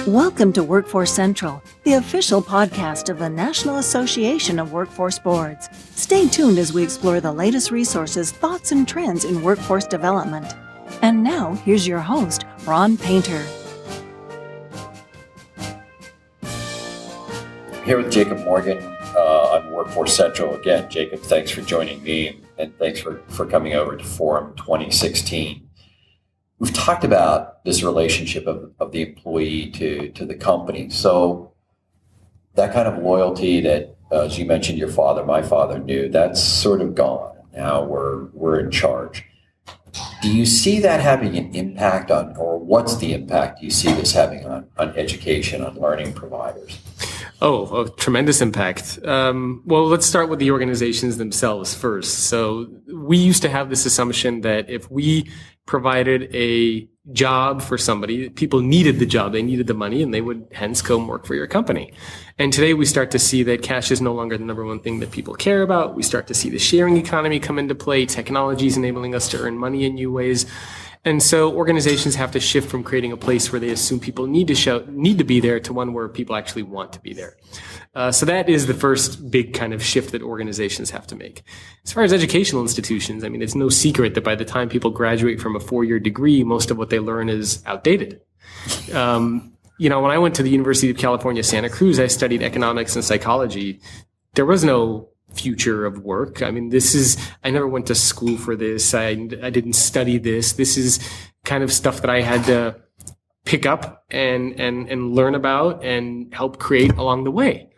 Welcome to Workforce Central, the official podcast of the National Association of Workforce Boards. Stay tuned as we explore the latest resources, thoughts, and trends in workforce development. And now, here's your host, Ron Painter. I'm here with Jacob Morgan on Workforce Central. Again, Jacob, thanks for joining me, and thanks for coming over to Forum 2016. We've talked about this relationship of the employee to the company. So that kind of loyalty that, as you mentioned, your father, my father knew, that's sort of gone. Now we're in charge. Do you see that having an impact on, or what's the impact you see this having on education, on learning providers? Oh, a tremendous impact. Well, let's start with the organizations themselves first. So we used to have this assumption that if we provided a job for somebody, people needed the job, they needed the money, and they would hence go and work for your company. And today we start to see that cash is no longer the number one thing that people care about. We start to see the sharing economy come into play. Technology is enabling us to earn money in new ways. And so organizations have to shift from creating a place where they assume people need to be there to one where people actually want to be there. So that is the first big kind of shift that organizations have to make. As far as educational institutions, I mean, it's no secret that by the time people graduate from a 4-year degree, most of what they learn is outdated. When I went to the University of California, Santa Cruz, I studied economics and psychology. There was no future of work. I mean, I never went to school for this. I didn't study this. This is kind of stuff that I had to pick up and learn about and help create along the way.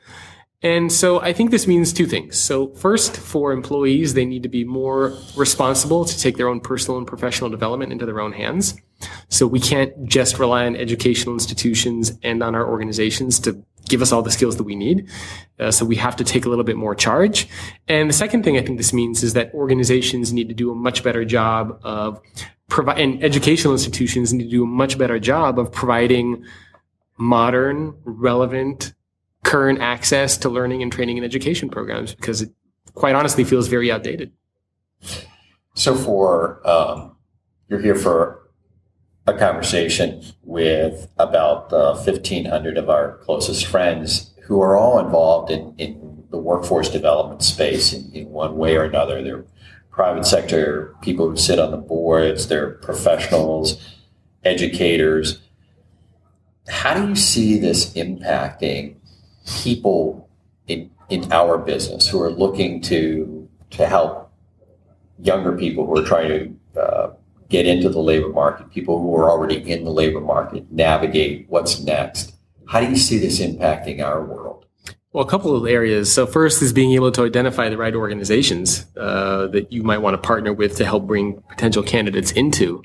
And so I think this means two things. So first, for employees, they need to be more responsible to take their own personal and professional development into their own hands. So we can't just rely on educational institutions and on our organizations to give us all the skills that we need. So we have to take a little bit more charge. And the second thing I think this means is that organizations need to do a much better job of and educational institutions need to do a much better job of providing modern, relevant, current access to learning and training and education programs, because it quite honestly feels very outdated. So you're here for a conversation with about 1,500 of our closest friends who are all involved in the workforce development space in one way or another. They're private sector people who sit on the boards, they're professionals, educators. How do you see this impacting people in our business who are looking to help younger people who are trying to get into the labor market, people who are already in the labor market, navigate what's next? How do you see this impacting our world? Well, a couple of areas. So first is being able to identify the right organizations that you might want to partner with to help bring potential candidates into.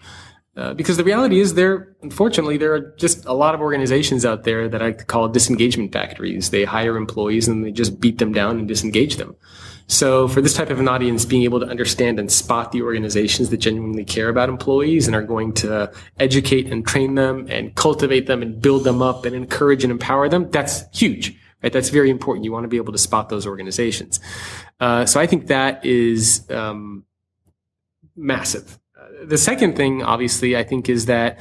Because the reality is unfortunately, there are just a lot of organizations out there that I call disengagement factories. They hire employees and they just beat them down and disengage them. So for this type of an audience, being able to understand and spot the organizations that genuinely care about employees and are going to educate and train them and cultivate them and build them up and encourage and empower them, that's huge, right? That's very important. You want to be able to spot those organizations. So I think that is massive. The second thing, obviously, I think is that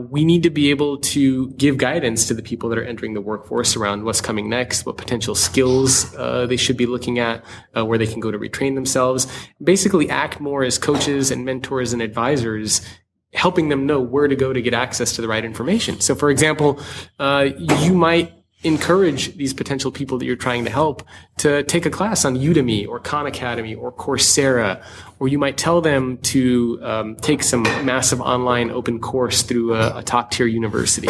we need to be able to give guidance to the people that are entering the workforce around what's coming next, what potential skills they should be looking at, where they can go to retrain themselves. Basically act more as coaches and mentors and advisors, helping them know where to go to get access to the right information. So, for example, you might encourage these potential people that you're trying to help to take a class on Udemy or Khan Academy or Coursera, or you might tell them to take some massive online open course through a top-tier university.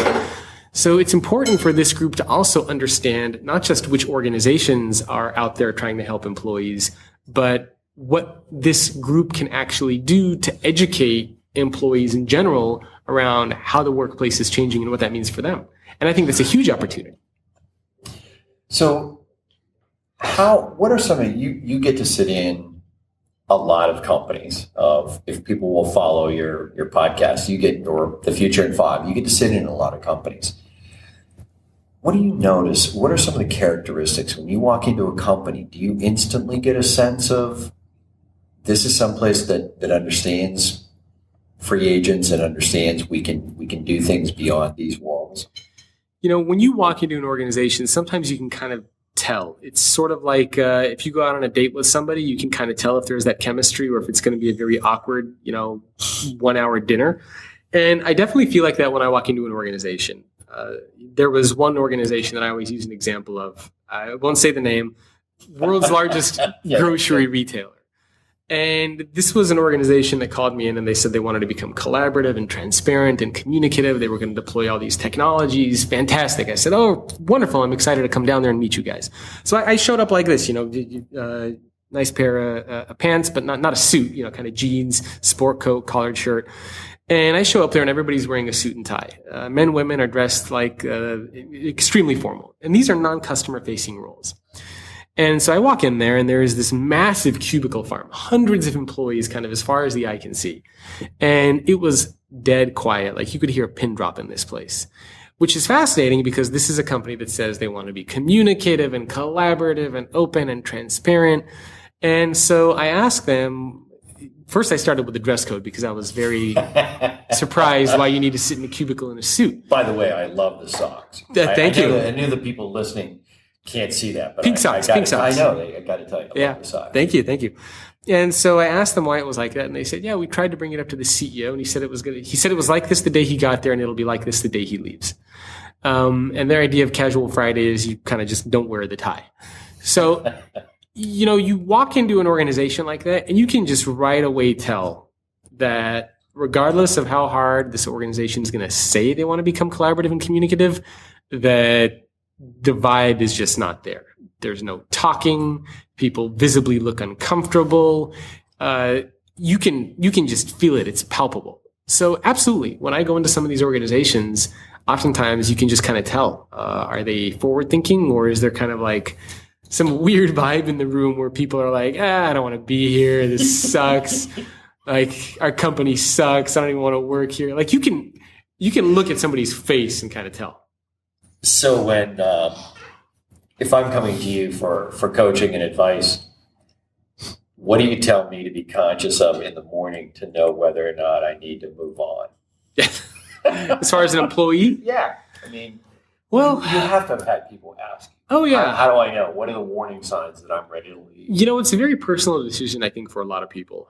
So it's important for this group to also understand not just which organizations are out there trying to help employees, but what this group can actually do to educate employees in general around how the workplace is changing and what that means for them. And I think that's a huge opportunity. So what are some of you get to sit in a lot of companies if people will follow your podcast, or the Future in 5, you get to sit in a lot of companies. What do you notice? What are some of the characteristics when you walk into a company? Do you instantly get a sense of this is someplace that understands free agents and understands we can do things beyond these walls? When you walk into an organization, sometimes you can kind of tell. It's sort of like if you go out on a date with somebody, you can kind of tell if there's that chemistry or if it's going to be a very awkward, 1 hour dinner. And I definitely feel like that when I walk into an organization. There was one organization that I always use an example of. I won't say the name. World's largest grocery retailer. And this was an organization that called me in and they said they wanted to become collaborative and transparent and communicative. They were going to deploy all these technologies. Fantastic. I said, oh, wonderful. I'm excited to come down there and meet you guys. So I showed up like this, nice pair of pants, but not a suit, kind of jeans, sport coat, collared shirt. And I show up there and everybody's wearing a suit and tie. Men, women are dressed like extremely formal. And these are non-customer facing roles. And so I walk in there and there is this massive cubicle farm, hundreds of employees kind of as far as the eye can see. And it was dead quiet. Like you could hear a pin drop in this place, which is fascinating because this is a company that says they want to be communicative and collaborative and open and transparent. And so I asked them, first I started with the dress code because I was very surprised why you need to sit in a cubicle in a suit. By the way, I love the socks. Thank you. I knew the people listening can't see that, but pink socks. I know. I got to tell you. Yeah. Thank you. And so I asked them why it was like that, and they said, "Yeah, we tried to bring it up to the CEO, and he said it was good. He said it was like this the day he got there, and it'll be like this the day he leaves." And their idea of casual Friday is you kind of just don't wear the tie. So, you walk into an organization like that, and you can just right away tell that regardless of how hard this organization is going to say they want to become collaborative and communicative, that the vibe is just not there. There's no talking. People visibly look uncomfortable. You can just feel it. It's palpable. So absolutely, when I go into some of these organizations, oftentimes you can just kind of tell, are they forward thinking or is there kind of like some weird vibe in the room where people are like, I don't want to be here. This sucks. Like our company sucks. I don't even want to work here. Like you can look at somebody's face and kind of tell. So when, if I'm coming to you for coaching and advice, what do you tell me to be conscious of in the morning to know whether or not I need to move on? As far as an employee? Yeah. I mean, well, you have to have had people ask. Oh, yeah. How do I know? What are the warning signs that I'm ready to leave? It's a very personal decision, I think, for a lot of people.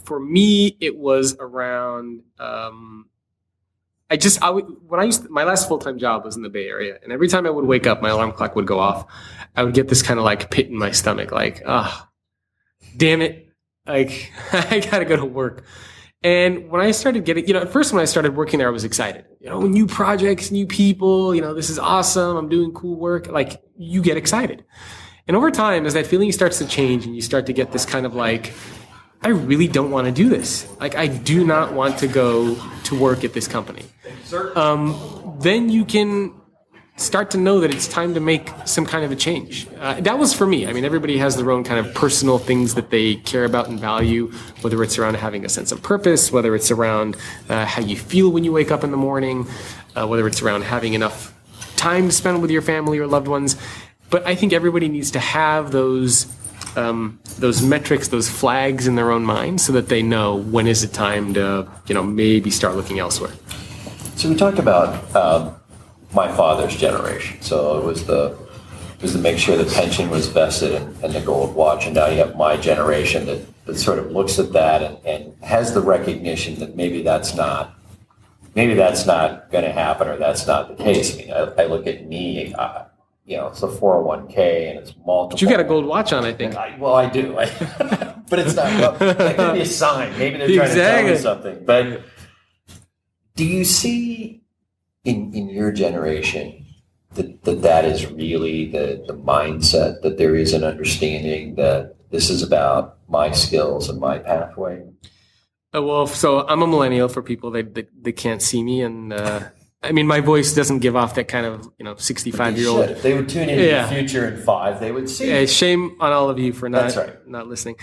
For me, it was around... my last full-time job was in the Bay Area, and every time I would wake up, my alarm clock would go off. I would get this kind of like pit in my stomach, like, damn it. Like, I got to go to work. And when I started getting, at first when I started working there, I was excited. New projects, new people, this is awesome. I'm doing cool work. Like, you get excited. And over time, as that feeling starts to change and you start to get this kind of like, I really don't want to do this. Like, I do not want to go to work at this company. Then you can start to know that it's time to make some kind of a change. That was for me. I mean, everybody has their own kind of personal things that they care about and value, whether it's around having a sense of purpose, whether it's around how you feel when you wake up in the morning, whether it's around having enough time to spend with your family or loved ones. But I think everybody needs to have those metrics, those flags in their own mind so that they know when is it time to, maybe start looking elsewhere. So we talked about my father's generation. So it was to make sure the pension was vested and the gold watch. And now you have my generation that sort of looks at that and has the recognition that maybe that's not going to happen or that's not the case. I mean, I look at me, it's a 401k and it's multiple. But you got a gold watch on, I think. I do. But it's not, that could be a sign. Maybe they're trying to tell me something. But do you see in your generation that is really the mindset, that there is an understanding that this is about my skills and my pathway? So I'm a millennial for people that can't see me. And I mean, my voice doesn't give off that kind of, 65-year-old. If they would tune into the future in 5, they would see. Yeah, shame on all of you for not listening.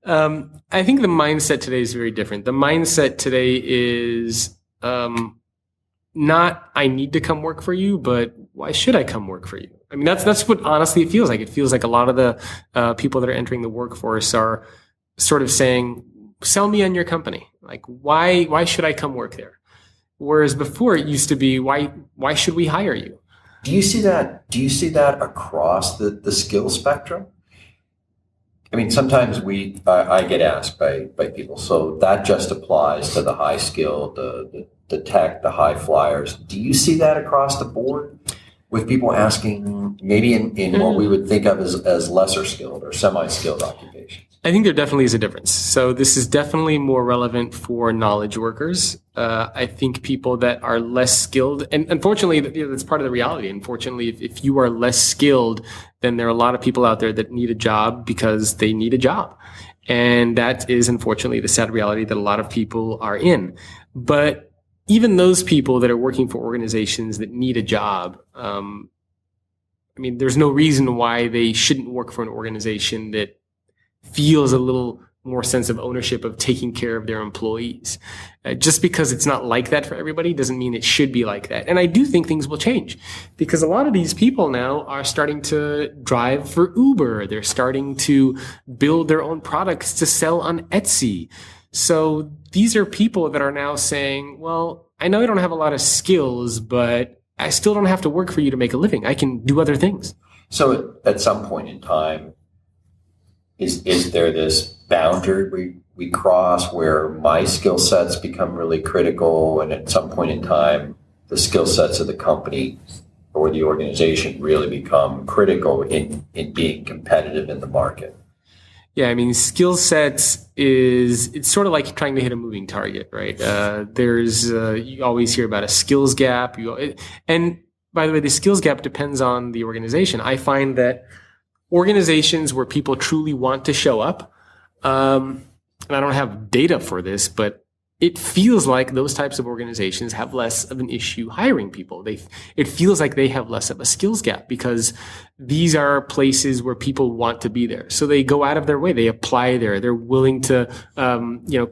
I think the mindset today is very different. The mindset today is not I need to come work for you, but why should I come work for you? I mean, that's what honestly it feels like. It feels like a lot of the people that are entering the workforce are sort of saying, sell me on your company. Like, why should I come work there? Whereas before it used to be, why should we hire you? Do you see that? Do you see that across the skill spectrum? I mean, sometimes I get asked by people, so that just applies to the high skill, the tech, the high flyers. Do you see that across the board with people asking maybe in what we would think of as lesser skilled or semi-skilled occupations? I think there definitely is a difference. So this is definitely more relevant for knowledge workers. I think people that are less skilled, and unfortunately, that's part of the reality. Unfortunately, if you are less skilled, then there are a lot of people out there that need a job because they need a job. And that is unfortunately the sad reality that a lot of people are in. But even those people that are working for organizations that need a job, I mean, there's no reason why they shouldn't work for an organization that feels a little more sense of ownership of taking care of their employees. Just because it's not like that for everybody doesn't mean it should be like that. And I do think things will change because a lot of these people now are starting to drive for Uber. They're starting to build their own products to sell on Etsy. So these are people that are now saying, well, I know I don't have a lot of skills, but I still don't have to work for you to make a living. I can do other things. So at some point in time, is there this boundary we cross where my skill sets become really critical, and at some point in time, the skill sets of the company or the organization really become critical in being competitive in the market? Yeah, I mean, skill sets it's sort of like trying to hit a moving target, right? You always hear about a skills gap. And by the way, the skills gap depends on the organization. I find that organizations where people truly want to show up, and I don't have data for this, but it feels like those types of organizations have less of an issue hiring people. It feels like they have less of a skills gap because these are places where people want to be there. So they go out of their way. They apply there. They're willing to,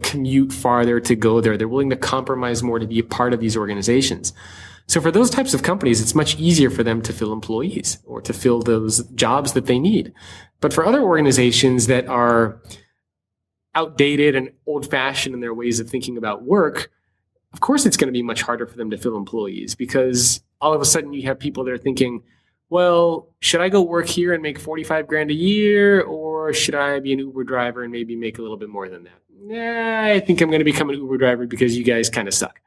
commute farther to go there. They're willing to compromise more to be a part of these organizations. So for those types of companies, it's much easier for them to fill employees or to fill those jobs that they need. But for other organizations that are outdated and old-fashioned in their ways of thinking about work, of course it's going to be much harder for them to fill employees because all of a sudden you have people that are thinking, well, should I go work here and make 45 grand a year, or should I be an Uber driver and maybe make a little bit more than that? Nah, I think I'm going to become an Uber driver because you guys kind of suck.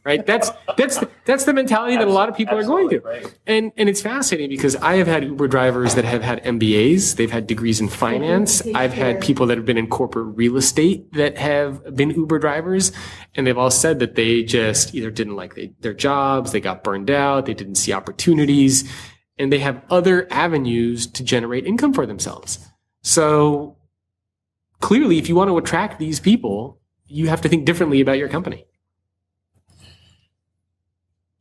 Right? That's the mentality that a lot of people are going to. Right. And it's fascinating because I have had Uber drivers that have had MBAs. They've had degrees in finance. I've had people that have been in corporate real estate that have been Uber drivers. And they've all said that they just either didn't like their jobs, they got burned out, they didn't see opportunities, and they have other avenues to generate income for themselves. So clearly, if you want to attract these people, you have to think differently about your company.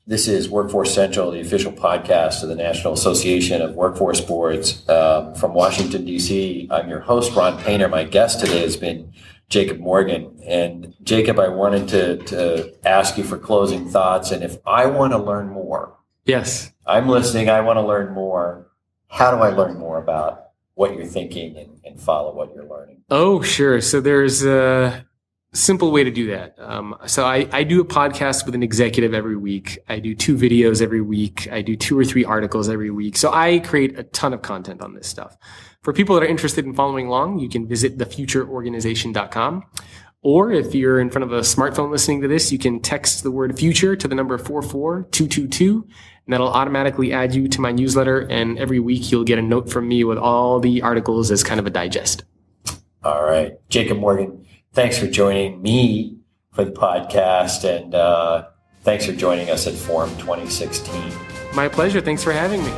This is Workforce Central, the official podcast of the National Association of Workforce Boards. From Washington, D.C., I'm your host, Ron Painter. My guest today has been Jacob Morgan. And Jacob, I wanted to ask you for closing thoughts. And if I want to learn more, yes, I'm listening, I want to learn more. How do I learn more about what you're thinking and follow what you're learning? Oh, sure. So there's a simple way to do that. So I do a podcast with an executive every week. I do 2 videos every week. I do 2 or 3 articles every week. So I create a ton of content on this stuff. For people that are interested in following along, you can visit thefutureorganization.com. Or if you're in front of a smartphone listening to this, you can text the word future to the number 44222, and that'll automatically add you to my newsletter. And every week you'll get a note from me with all the articles as kind of a digest. All right. Jacob Morgan, thanks for joining me for the podcast, and thanks for joining us at Forum 2016. My pleasure. Thanks for having me.